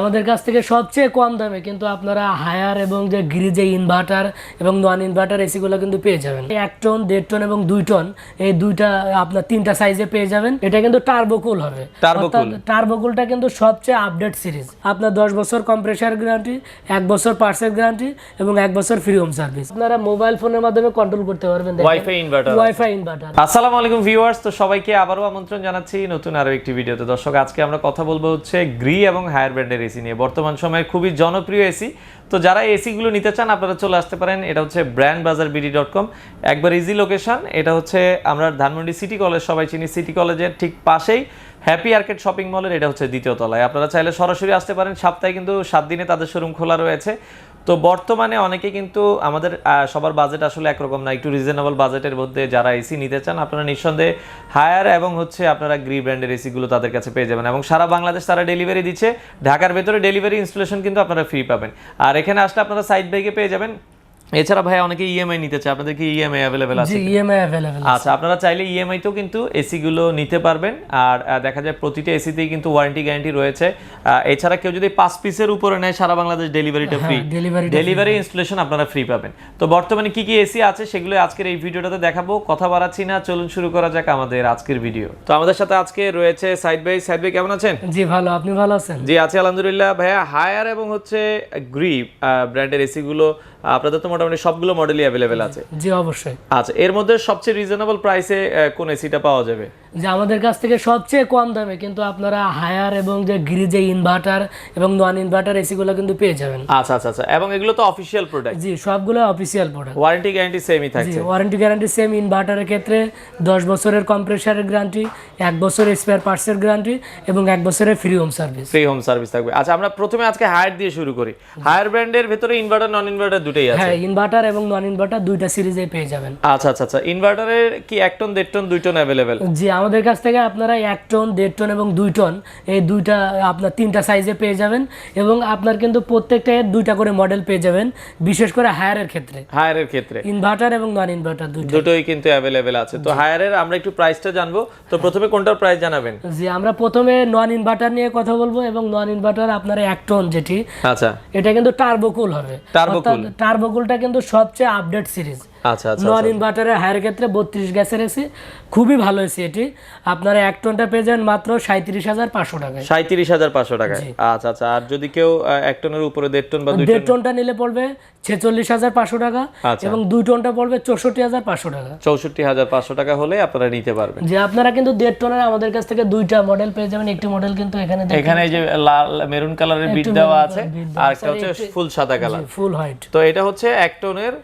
আমাদের কাছ থেকে সবচেয়ে কম দামে কিন্তু আপনারা হায়ার এবং যে গ্রি যে ইনভার্টার এবং নন ইনভার্টার এসিগুলো কিন্তু পেয়ে যাবেন। 1 টন 1.5 টন এবং 2 টন এই দুইটা আপনার তিনটা সাইজে পেয়ে যাবেন। এটা কিন্তু টার্বোকুল হবে। টার্বোকুলটা কিন্তু সবচেয়ে আপডেট সিরিজ। আপনার 10 বছর কম্প্রেসার গ্যারান্টি, 1 বছর পার্সেল গ্যারান্টি এবং 1 বছর ফ্রি হোম সার্ভিস। আপনারা মোবাইল ফোনের মাধ্যমে কন্ট্রোল করতে পারবেন। Wifi inverter. আসসালামু আলাইকুম ভিউয়ার্স, তো সবাইকে আবারও আমন্ত্রণ জানাচ্ছি নতুন আরো একটি ভিডিওতে। দর্শক, আজকে আমরা কথা বলবো হচ্ছে গ্রি এবং হায়ার ব্র্যান্ডের এসি নিয়ে। বর্তমান সময়ে খুবই জনপ্রিয় এসি। তো যারা এসিগুলো নিতে চান আপনারা চলে আসতে পারেন। এটা হচ্ছে ব্র্যান্ড বাজার bd.com, একবার ইজি লোকেশন। এটা হচ্ছে আমরা ধানমন্ডি সিটি কলেজ, সবাই চিনি, সিটি কলেজের ঠিক পাশেই হ্যাপি আর্কেড শপিং মলের এটা হচ্ছে দ্বিতীয় তলায়। আপনারা চাইলে সরাসরি আসতে পারেন। সপ্তাহে কিন্তু 7 দিনে তাদের শোরুম খোলা রয়েছে। তো বর্তমানে অনেকে কিন্তু আমাদের সবার বাজেট আসলে একরকম না, একটু রিজনেবল বাজেটের মধ্যে যারা এসি নিতে চান আপনারা নিঃসন্দেহে হায়ার এবং হচ্ছে আপনারা গ্রি ব্র্যান্ডের এসিগুলো তাদের কাছে পেয়ে যাবেন। এবং সারা বাংলাদেশ তারা ডেলিভারি দিচ্ছে। ঢাকার ভেতরে ডেলিভারি ইনস্টলেশন কিন্তু আপনারা ফ্রি পাবেন। আর এখানে আসলে আপনারা সাইড বাইকে পেয়ে যাবেন। এছাড়া ভাই অনেকে ইএমআই নিতে চায়, আপনাদের কি ইএমআই अवेलेबल আছে? জি, ইএমআই अवेलेबल আছে। আচ্ছা, আপনারা চাইলে ইএমআই তেও কিন্তু এসি গুলো নিতে পারবেন। আর দেখা যায় প্রতিটা এসিতেই কিন্তু ওয়ারেন্টি গ্যারান্টি রয়েছে। এছাড়া কেউ যদি 5 পিসের উপরে নেয় সারা বাংলাদেশ ডেলিভারিটা ফ্রি, ডেলিভারি ইনস্টলেশন আপনারা ফ্রি পাবেন। তো বর্তমানে কি কি এসি আছে সেগুলো আজকের এই ভিডিওটাতে দেখাবো। কথা বাড়াচ্ছি না, চলুন শুরু করা যাক আমাদের আজকের ভিডিও। তো আমাদের সাথে আজকে রয়েছে সাইদ ভাই। সাইদ ভাই কেমন আছেন? জি ভালো, আপনি ভালো আছেন? জি আছি আলহামদুলিল্লাহ। ভাইয়া, হায়ার এবং হচ্ছে গ্রি ব্র্যান্ডের এসি গুলো আপনাদের তো মোটামুটি সবগুলো মডেলই अवेलेबल আছে? জি অবশ্যই। আচ্ছা, এর মধ্যে সবচেয়ে রিজনেবল প্রাইসে কোন এসিটা পাওয়া যাবে? যে আমাদের কাছ থেকে সবচেয়ে কম দামে কিন্তু আপনারা হায়ার এবং যে গ্রি যে ইনভার্টার এবং নন ইনভার্টার এসিগুলো কিন্তু পেয়ে যাবেন। আচ্ছা আচ্ছা আচ্ছা। এবং এগুলো তো অফিশিয়াল প্রোডাক্ট? জি, সবগুলো অফিশিয়াল প্রোডাক্ট। ওয়ারেন্টি গ্যারান্টি সেমই থাকছে? জি, ওয়ারেন্টি গ্যারান্টি সেম। ইনভার্টারের ক্ষেত্রে 10 বছরের কম্প্রেসারের গ্যারান্টি, 1 বছরের স্পেয়ার পার্টসের গ্যারান্টি এবং 1 বছরের free home service. Free home service থাকবে। আচ্ছা, আমরা প্রথমে আজকে হায়ার দিয়ে শুরু করি। হায়ার ব্র্যান্ডের ভিতরে ইনভার্টার নন ইনভার্টার দুটেই আছে? হ্যাঁ, ইনভার্টার এবং নন ইনভার্টার দুইটা সিরিজে পেয়ে যাবেন। আচ্ছা আচ্ছা আচ্ছা। ইনভার্টারের কি 1 টন 1.5 টন 2 টন अवेलेबल? জি, আমাদের কাছ থেকে আপনারা 1 টন 1.5 টন এবং 2 টন এই দুইটা আপনার তিনটা সাইজে পেয়ে যাবেন। এবং আপনার কিন্তু প্রত্যেকটা দুইটা করে মডেল পেয়ে যাবেন, বিশেষ করে হায়ারের ক্ষেত্রে ইনভার্টার এবং নন ইনভার্টার দুটোই কিন্তু अवेलेबल আছে। তো হায়ারের আমরা একটু প্রাইসটা জানবো। তো প্রথমে কোনটার প্রাইস জানাবেন? জি, আমরা প্রথমে নন ইনভার্টার নিয়ে কথা বলবো। এবং নন ইনভার্টার আপনার 1 টন যেটি, আচ্ছা, এটা কিন্তু টার্বোকুল হবে। টার্বোকুলটা কিন্তু সবচেয়ে আপডেট সিরিজ। আচ্ছা আচ্ছা। নন ইনভার্টারের হায়ার ক্ষেত্রে 32 গ্যাসের এসি, খুবই ভালো এসি এটি। আপনারা 1 টনটা পেয়ে যাবেন মাত্র 37,500 টাকায়। 37,500 টাকায়। আচ্ছা আচ্ছা। আর যদি কেউ 1 টনের উপরে 1.5 টন বা 2 1.5 টনটা নিলে পড়বে 46,500 টাকা এবং 2 টনটা পড়বে 64,500 টাকা। 64,500 টাকা হলে আপনারা নিতে পারবেন। যে আপনারা কিন্তু 1.5 টনের আমাদের কাছ থেকে দুইটা মডেল পেয়ে যাবেন। একটি মডেল কিন্তু এখানে এই যে লাল মেরুন কালারের বিট দেওয়া আছে, আর একটা হচ্ছে ফুল সাদা কালার, ফুল হোয়াইট। তো এটা হচ্ছে 1 টনের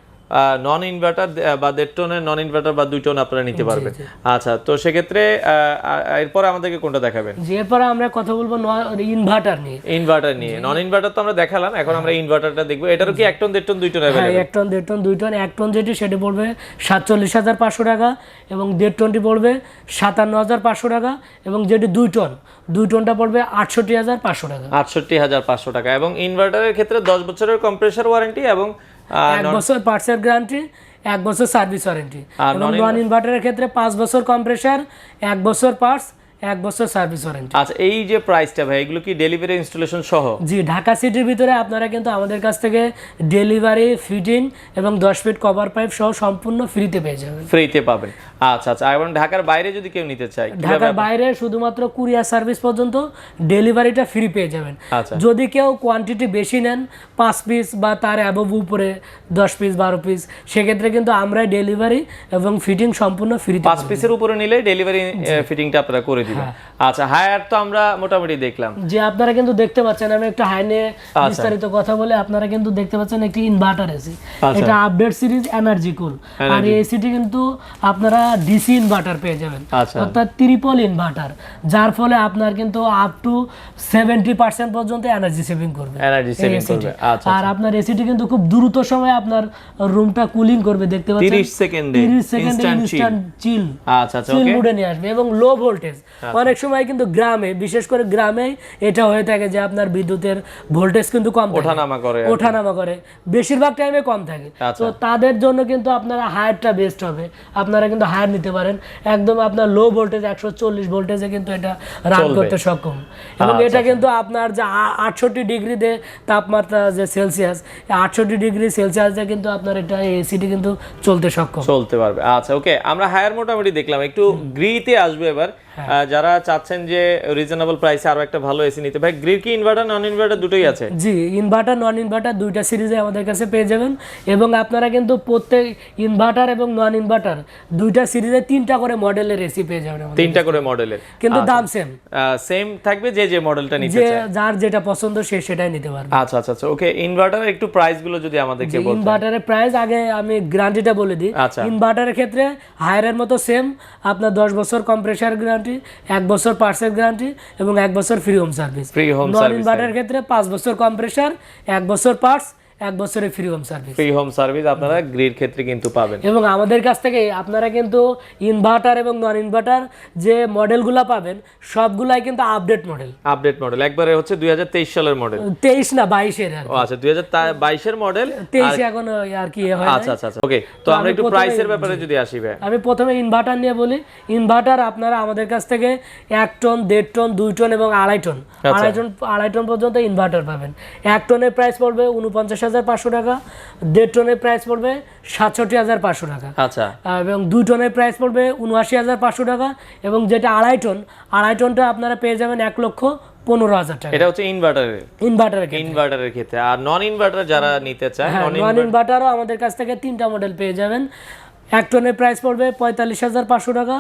নন ইনভার্টার বা 1.5 টনের নন ইনভার্টার বা 2 টন আপনারা নিতে পারবেন। আচ্ছা, তো সেক্ষেত্রে এরপর আমাদেরকে কোনটা দেখাবেন? যে এরপর আমরা কথা বলবো ইনভার্টার নিয়ে। নন ইনভার্টার তো আমরা দেখালাম, এখন আমরা ইনভার্টারটা দেখবো। এটারও কি 1 ton 1.5 ton 2 ton available? 1 ton 1.5 ton 2 ton. 1 ton যেটি সেটা পড়বে 47,500 টাকা এবং 1.5 টনটি পড়বে 57,500 টাকা এবং যেটি 2 টনটা পড়বে 68,500 টাকা। 68,500 টাকা। এবং ইনভার্টারের ক্ষেত্রে 10 বছরের কম্প্রেসার ওয়ারেন্টি এবং 1 বছর পার্টসের গ্যারান্টি, 1 বছর সার্ভিস ওয়ারেন্টি। এবং নন ইনভার্টারের ক্ষেত্রে 5 বছর কম্প্রেসার, 1 বছর পার্টস, 1 বছর সার্ভিস ওয়ারেন্টি। আচ্ছা, এই যে প্রাইসটা ভাই, এগুলো কি ডেলিভারি ইনস্টলেশন সহ? জি, ঢাকা সিটির ভিতরে আপনারা কিন্তু আমাদের কাছ থেকে ডেলিভারি, ফিটিং এবং 10 ফিট কভার পাইপ সহ সম্পূর্ণ ফ্রিতে পেয়ে যাবেন। ফ্রিতে পাবেন। আচ্ছা আচ্ছা। এবং ঢাকার বাইরে যদি কেউ নিতে চায়? ঢাকার বাইরে শুধুমাত্র কুরিয়ার সার্ভিস পর্যন্ত ডেলিভারিটা ফ্রি পেয়ে যাবেন। যদি কেউ কোয়ান্টিটি বেশি নেন, 5 পিস বা তার অ্যাবভ উপরে 10 পিস 12 পিস, সেক্ষেত্রে কিন্তু আমরা ডেলিভারি এবং ফিটিং সম্পূর্ণ ফ্রিতে। 5 পিসের উপরে নিলে ডেলিভারি ফিটিংটা আপনারা করে দিবেন। আচ্ছা, হায়ার তো আমরা মোটামুটি দেখলাম। যে আপনারা কিন্তু দেখতে পাচ্ছেন, আমি একটা হাই নিয়ে বিস্তারিত কথা বলে, আপনারা কিন্তু দেখতে পাচ্ছেন একটি ইনভার্টার এসি। এটা আপডেট সিরিজ এনার্জি কুল। আর এই এসিটি কিন্তু আপনারা ডিসি ইনভার্টার পেয়ে যাবেন, অর্থাৎ ট্রিপল ইনভার্টার, যার ফলে আপনার কিন্তু আপ টু 70% পর্যন্ত এনার্জি সেভিং করবে। আর আপনার এসিটি কিন্তু খুব দ্রুত সময়ে আপনার রুমটা কুলিং করবে। দেখতে পাচ্ছেন 30 সেকেন্ডে ইনস্ট্যান্ট চিল। আচ্ছা আচ্ছা, চিল মুডে নিয়ে আসবে এবং লো ভোল্টেজ অনেক সময় কিন্তু গ্রামে, বিশেষ করে গ্রামে এটা হয়ে থাকে যে আপনার বিদ্যুতের ভোল্টেজ কিন্তু কম ওঠানামা করে, বেশিরভাগ টাইমে কম থাকে। তো তাদের জন্য কিন্তু আপনারা হায়ারটা বেস্ট হবে, আপনারা কিন্তু হায়ার নিতে পারেন। একদম আপনার লো ভোল্টেজ 140 ভোল্টেজে কিন্তু এটা রান করতে সক্ষম, এবং এটা কিন্তু আপনার যে 68 ডিগ্রিতে তাপমাত্রা যে সেলসিয়াস, 68 ডিগ্রি সেলসিয়াসে কিন্তু আপনার এটা এসিটি কিন্তু চলতে পারবে। আচ্ছা ওকে, আমরা হায়ার মোটামুটি দেখলাম, একটু গ্রিতে আসবে এবার। যারা চাচ্ছেন যে রিজনেবল প্রাইসে আরো একটা ভালো এসি নিতে, ভাই গ্রির কি ইনভার্টার নন ইনভার্টার দুটোই আছে? জি, ইনভার্টার নন ইনভার্টার দুইটা সিরিজে আমাদের কাছে পেয়ে যাবেন, এবং আপনারা কিন্তু প্রত্যেক ইনভার্টার এবং নন ইনভার্টার দুইটা সিরিজে 3টা করে মডেলের এসি পেয়ে যাবেন। 3টা করে মডেলের, কিন্তু দাম সেম থাকবে, যে মডেলটা নিতে চায়, যার যেটা পছন্দ সে সেটাই নিতে পারবে। আচ্ছা আচ্ছা আচ্ছা ওকে। ইনভার্টারের একটু প্রাইস গুলো যদি আমাদেরকে বলতেন। ইনভার্টারের প্রাইস আগে আমি গ্যারান্টিটা বলে দিই। ইনভার্টারের ক্ষেত্রে হায়ারের মতো সেম, আপনার 10 বছর কম্প্রেসার গ্যারান্টি, 1 বছর পার্টসের গ্যারান্টি এবং 1 বছর ফ্রি হোম সার্ভিস। নন ইনভার্টারের ক্ষেত্রে 5 বছর কম্প্রেসার, 1 বছর পার্টস, 1 বছরের ফ্রি হোম সার্ভিস আপনারা গ্রিড ক্ষেত্রে কিন্তু পাবেন। এবং আমাদের কাছ থেকে আপনারা কিন্তু ইনভার্টার এবং নন ইনভার্টার যে মডেলগুলো পাবেন সবগুলাই কিন্তু আপডেট মডেল একবারে হচ্ছে 2023 সালের মডেল। 23 না 22 এর। আচ্ছা 2022 এর মডেল, 23 এখন আর কি হয়। আচ্ছা আচ্ছা আচ্ছা ওকে। তো আমরা একটু প্রাইসের ব্যাপারে যদি আসি ভাই। আমি প্রথমে ইনভার্টার নিয়ে বলি। ইনভার্টার আপনারা আমাদের কাছ থেকে 1 টন, 1.5 টন, 2 টন এবং 2.5 টন, 2.5 টন পর্যন্ত ইনভার্টার পাবেন। 1 টনের প্রাইস পড়বে 49,500 টাকা, 1.5 টনের প্রাইস পড়বে 67,500 টাকা। আচ্ছা, এবং 2 টনের প্রাইস পড়বে 79,500 টাকা, এবং যেটা 2.5 টনটা আপনারা পেয়ে যাবেন 1,15,000 টাকা। এটা হচ্ছে ইনভার্টারের ক্ষেত্রে। আর নন ইনভার্টার যারা নিতে চায়, নন ইনভার্টারও আমাদের কাছ থেকে 3টা মডেল পেয়ে যাবেন। 1 টনের প্রাইস পড়বে 45,500 টাকা,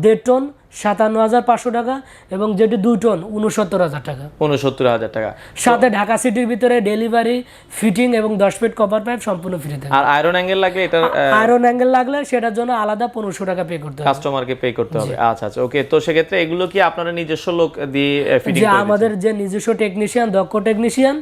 1.5 টন 57,500 টাকা, এবং যেটি 2 টন 69,000 টাকা। 69,000 টাকা। সাথে ঢাকা সিটির ভিতরে ডেলিভারি, ফিটিং এবং 10 ফিট কপার পাইপ সম্পূর্ণ ফ্রি থাকে। আর আয়রন অ্যাঙ্গেল লাগলে, এটা আয়রন অ্যাঙ্গেল লাগলে সেটার জন্য আলাদা 1500 টাকা পে করতে হবে, কাস্টমারকে পে করতে হবে। আচ্ছা আচ্ছা ওকে। তো সেক্ষেত্রে এগুলো কি আপনারা নিজস্ব লোক দিয়ে ফিটিং করে? আমাদের যে নিজস্ব টেকনিশিয়ান, দক্ষ টেকনিশিয়ান,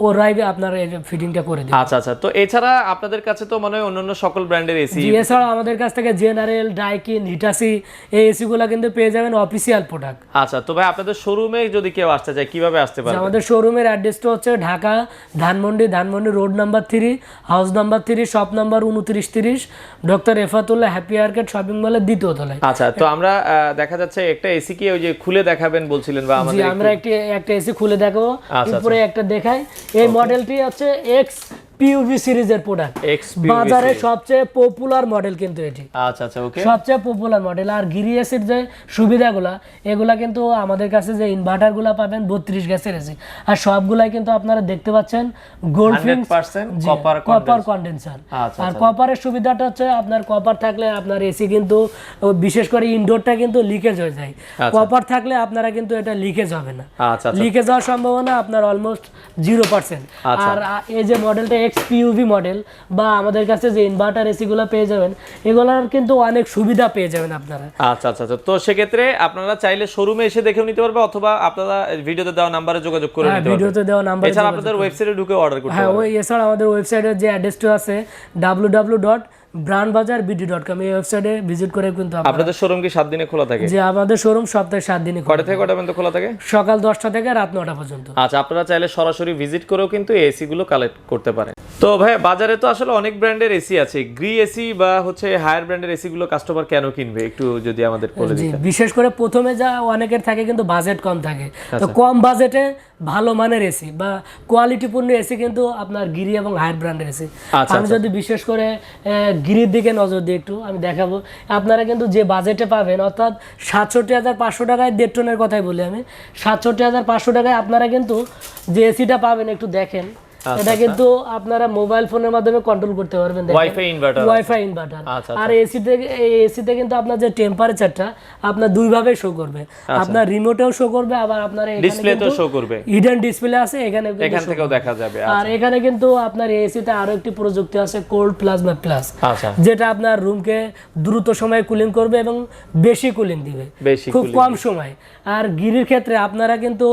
ওরাই আপনারা এই ফিটিংটা করে দেন। আচ্ছা আচ্ছা। তো এছাড়া আপনাদের কাছে তো মনে হয় অন্যান্য সকল ব্র্যান্ডের এসি, এছাড়া আমাদের কাছ থেকে জেনারেল, ডাইকিন, হিটাসি এই এসিগুলো কিন্তু পেয়ে যাবেন অফিসিয়াল প্রোডাক্ট। আচ্ছা, তো ভাই আপনাদের শোরুমে যদি কেউ আসতে চায় কিভাবে আসতে পারবে? আমাদের শোরুমের অ্যাড্রেসটা হচ্ছে Dhaka Dhanmondi road number 3, house number 3, shop number 2930, doctor Refatullah happy market shopping মলের 2য় তলায়। আচ্ছা, তো আমরা দেখা যাচ্ছে একটা এসি কি ওই যে খুলে দেখাবেন বলছিলেন, বা আমাদের আমরা একটা এসি খুলে দেখাবো। উপরে একটা দেখাই। এই মডেলটি হচ্ছে এক্স পিইউভি সিরিজের প্রোডাক্ট, বাজারে সবচেয়ে পপুলার মডেল কিন্তু এটি। আচ্ছা আচ্ছা ওকে, সবচেয়ে পপুলার মডেল। আর গিরি এসির যে সুবিধাগুলো, এগুলা কিন্তু আমাদের কাছে যে ইনভার্টারগুলো পাবেন 32 গ্যাসের এসি, আর সবগুলাই কিন্তু আপনারা দেখতে পাচ্ছেন গোল্ড ফিনিশ কপার কন্ডেন্সার। আর কপারের সুবিধাটা হচ্ছে আপনার কপার থাকলে আপনার এসি কিন্তু বিশেষ করে ইনডোরটা কিন্তু লিকেজ হয়ে যায়। কপার থাকলে আপনারা কিন্তু এটা লিকেজ হবে না, লিকেজ হওয়ার সম্ভাবনা আপনার অলমোস্ট 0%। আর এই যে মডেলটা এক্সপিইউভি মডেল, বা আমাদের কাছে যে ইনভার্টার এসি গুলো পেয়ে যাবেন, এগুলার কিন্তু অনেক সুবিধা পেয়ে যাবেন আপনারা। আচ্ছা আচ্ছা। তো সেক্ষেত্রে আপনারা চাইলে শোরুমে এসে দেখেও নিতে পারবে, অথবা আপনারা ভিডিওতে দেওয়া নম্বরে যোগাযোগ করে নিতে পারবেন। ভিডিওতে দেওয়া নম্বরে, এছাড়া আপনাদের ওয়েবসাইটে ঢুকে অর্ডার করতে পারবেন। হ্যাঁ, এছাড়া আমাদের ওয়েবসাইটের যে অ্যাড্রেসটা আছে www.brandbazarbd.com, এই ওয়েবসাইটে ভিজিট করে কিন্তু আপনাদের শোরুম কি 7 দিনে খোলা থাকে? যে আমাদের শোরুম সপ্তাহে 7 দিনে কয়টা থেকে কয়টা পর্যন্ত খোলা থাকে? সকাল 10টা থেকে রাত 9টা পর্যন্ত। আচ্ছা, আপনারা চাইলে সরাসরি ভিজিট করেও কিন্তু এসি গুলো কালেক্ট করতে পারেন। তো ভাই বাজারে তো আসলে অনেক ব্র্যান্ডের এসি আছে, গ্রি এসি বা হচ্ছে হায়ার ব্র্যান্ডের এসি গুলো কাস্টমার কেন কিনবে একটু যদি আমাদের বলে দিতেন। বিশেষ করে প্রথমে যা অনেকের থাকে কিন্তু বাজেট কম থাকে, তো কম বাজেটে ভালো মানের এসি বা কোয়ালিটিপূর্ণ এসি কিন্তু আপনার গিরি এবং হায়ার ব্র্যান্ডের এসি। আমি যদি বিশেষ করে গিরির দিকে নজর দিই একটু, আমি দেখাবো আপনারা কিন্তু যে বাজেটে পাবেন, অর্থাৎ 67,500 টাকায় 1.5 টনের কথাই বলি আমি, 67,500 টাকায় আপনারা কিন্তু যে এসিটা পাবেন একটু দেখেন। এটা কিন্তু আপনারা মোবাইল ফোনের মাধ্যমে কন্ট্রোল করতে পারবেন, ওয়াইফাই ইনভার্টার। আর এসিতে কিন্তু আপনার যে টেম্পারেচারটা আপনার দুই ভাবে শো করবে, আপনার রিমোটেও শো করবে, আবার আপনার ডিসপ্লেতেও শো করবে, হিডেন ডিসপ্লে আছে এখান থেকেও দেখা যাবে। আর এখানে কিন্তু আপনার এসিতে আরো একটি প্রযুক্তি আছে কোল্ড প্লাজমা প্লাস, যেটা আপনার রুমকে দ্রুত সময়ে কুলিং করবে এবং বেশি কুলিং দিবে খুব কম সময়। আর গিরির ক্ষেত্রে আপনারা কিন্তু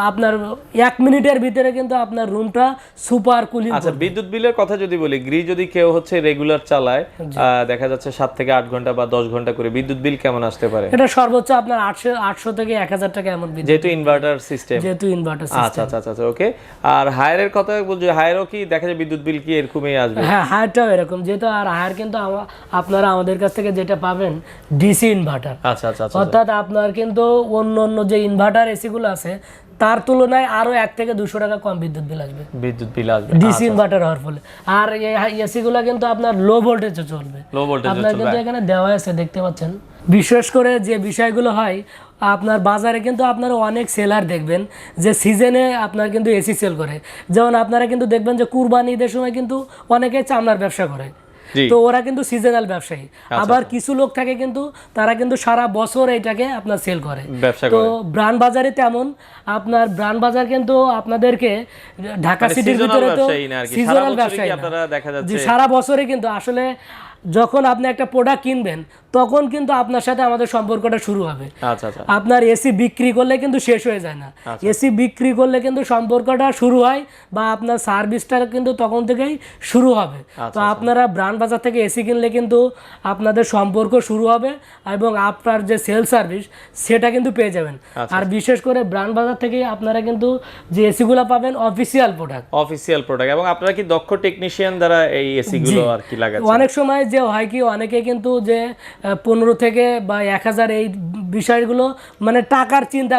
আপনার 1 মিনিটের ভিতরে কিন্তু আপনার রুমটা সুপার কুলিং। আচ্ছা, বিদ্যুৎ বিলের কথা যদি বলি, গ্রি যদি কেউ হচ্ছে রেগুলার চালায়, দেখা যাচ্ছে 7 থেকে 8 ঘন্টা বা 10 ঘন্টা করে, বিদ্যুৎ বিল কেমন আসতে পারে? এটা সর্বোচ্চ আপনার 800 থেকে 1000 টাকা এমন বিদ্যুৎ, যেহেতু ইনভার্টার সিস্টেম। সিস্টেম। আচ্ছা, ওকে। আর হায়ারের কথা বলছি, হায়ারও কি দেখা যায় বিদ্যুৎ বিল কি এরকমই আসবে? হ্যাঁ, হায়ারটাও এরকম, যেহেতু আর হায়ার কিন্তু আপনারা আমাদের কাছ থেকে যেটা পাবেন ডিসি ইনভার্টার। আচ্ছা, অর্থাৎ আপনার কিন্তু অন্য যে ইনভার্টার এসি গুলো আছে তার তুলনায় আরো 1 থেকে 200 টাকা কম বিদ্যুৎ বিল আসবে ডিসি ইনভার্টার হওয়ার ফলে। আর এই এসি গুলো কিন্তু আপনার লো ভোল্টেজে চলবে। আপনার কিন্তু এখানে দেওয়া আছে, দেখতে পাচ্ছেন। বিশেষ করে যে বিষয়গুলো হয়, আপনার বাজারে কিন্তু আপনারা অনেক সেলার দেখবেন যে সিজনে আপনার কিন্তু এসি সেল করে। যেমন আপনারা কিন্তু দেখবেন যে কুরবানি ঈদের সময় কিন্তু অনেকে চামড়ার ব্যবসা করে, তো ওরা কিন্তু সিজনাল ব্যবসায়ী। আবার কিছু লোক থাকে কিন্তু তারা কিন্তু সারা বছর এটাকে আপনার সেল করে। তো ব্রান্ড বাজারে তেমন, আপনার ব্রান্ড বাজার কিন্তু আপনাদেরকে ঢাকা সিটির ভিতরে তো সিজনাল ব্যবসায়ী যে সারা বছরে কিন্তু আসলে যখন আপনি একটা প্রোডাক্ট কিনবেন তখন কিন্তু আপনার সাথে আমাদের সম্পর্কটা শুরু হবে। আপনার এসি বিক্রি করলে কিন্তু শেষ হয়ে যায় না, এসি বিক্রি করলে কিন্তু সম্পর্কটা শুরু হয়, বা আপনার সার্ভিসটা কিন্তু তখন থেকেই শুরু হবে। তো আপনারা ব্রান্ড বাজার থেকে এসি কিনলে কিন্তু আপনাদের সম্পর্ক শুরু হবে, এবং আপনার যে সেল সার্ভিস সেটা কিন্তু পেয়ে যাবেন। আর বিশেষ করে ব্রান্ড বাজার থেকে আপনারা কিন্তু যে এসিগুলো পাবেন অফিসিয়াল প্রোডাক্ট, এবং আপনারা কি দক্ষ টেকনিশিয়ান দ্বারা এই এসিগুলো আর কি লাগাচ্ছেন? অনেক সময় যে হয় কি, অনেকে কিন্তু যে 15 থেকে বা 1000 এই বিষয়গুলো মানে টাকার চিন্তা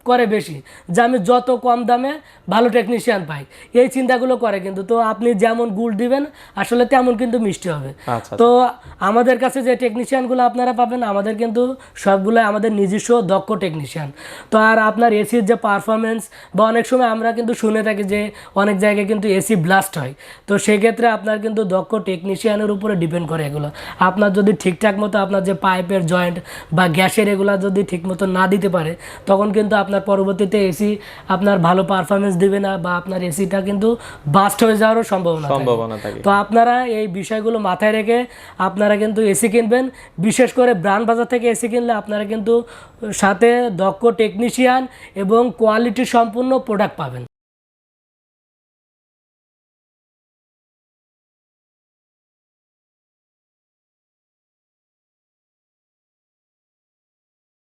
করে বেশি, যে আমি যত কম দামে ভালো টেকনিশিয়ান পাই, এই চিন্তাগুলো করে। কিন্তু তো আপনি যেমন গুড় দিবেন আসলে তেমন কিন্তু মিষ্টি হবে। তো আমাদের কাছে যে টেকনিশিয়ানগুলো আপনারা পাবেন, আমাদের কিন্তু সবগুলো আমাদের নিজস্ব দক্ষ টেকনিশিয়ান। তো আর আপনার এসির যে পারফরমেন্স, বা অনেক সময় আমরা কিন্তু শুনে থাকি যে অনেক জায়গায় কিন্তু এসি ব্লাস্ট হয়, তো সেক্ষেত্রে আপনার কিন্তু দক্ষ টেকনিশিয়ানের উপরে ডিপেন্ড করে এগুলো। আপনার যদি ঠিকঠাক মতো আপনার যে পাইপের জয়েন্ট বা গ্যাসের এগুলো যদি ঠিক মতো না দিতে পারে, তখন কিন্তু আপনার পরবর্তীতে এসি আপনার ভালো পারফরমেন্স দিবে না, বা আপনার এসিটা কিন্তু বাস্ট হয়ে যাওয়ারও সম্ভাবনা থাকে। তো আপনারা এই বিষয়গুলো মাথায় রেখে আপনারা কিন্তু এসি কিনবেন। বিশেষ করে ব্র্যান্ড বাজার থেকে এসি কিনলে আপনারা কিন্তু সাথে দক্ষ টেকনিশিয়ান এবং কোয়ালিটি সম্পূর্ণ প্রোডাক্ট পাবেন।